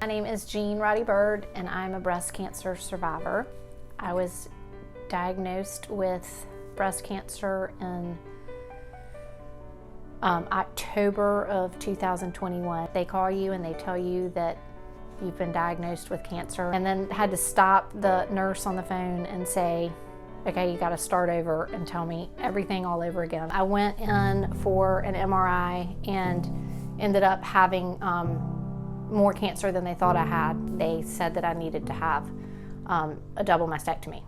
My name is Jean Roddy Bird, and I'm a breast cancer survivor. I was diagnosed with breast cancer in October of 2021. They call you and they tell you that you've been diagnosed with cancer, and then had to stop the nurse on the phone and say, okay, you got to start over and tell me everything all over again. I went in for an MRI and ended up having more cancer than they thought I had. They said that I needed to have a double mastectomy.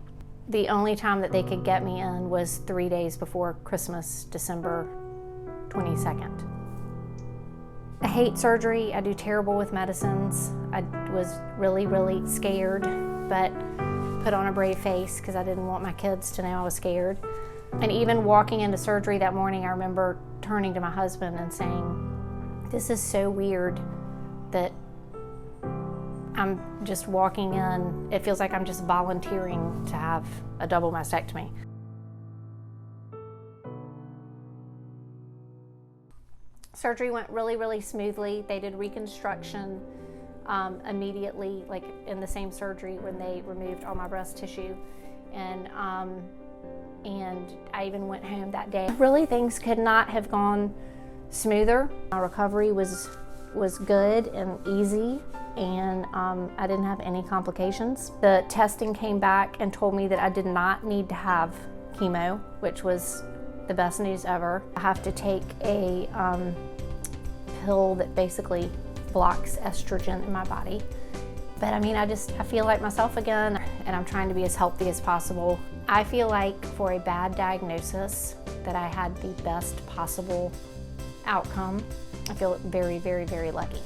The only time that they could get me in was 3 days before Christmas, December 22nd. I hate surgery. I do terrible with medicines. I was really, really scared, but put on a brave face because I didn't want my kids to know I was scared. And even walking into surgery that morning, I remember turning to my husband and saying, this is so weird that I'm just walking in. It feels like I'm just volunteering to have a double mastectomy. Surgery went really, really smoothly. They did reconstruction immediately, like in the same surgery when they removed all my breast tissue. And I even went home that day. Really, things could not have gone smoother. My recovery was good and easy, and I didn't have any complications. The testing came back and told me that I did not need to have chemo, which was the best news ever. I have to take a pill that basically blocks estrogen in my body. But I mean, I feel like myself again, and I'm trying to be as healthy as possible. I feel like for a bad diagnosis that I had the best possible outcome. I feel very, very, very lucky.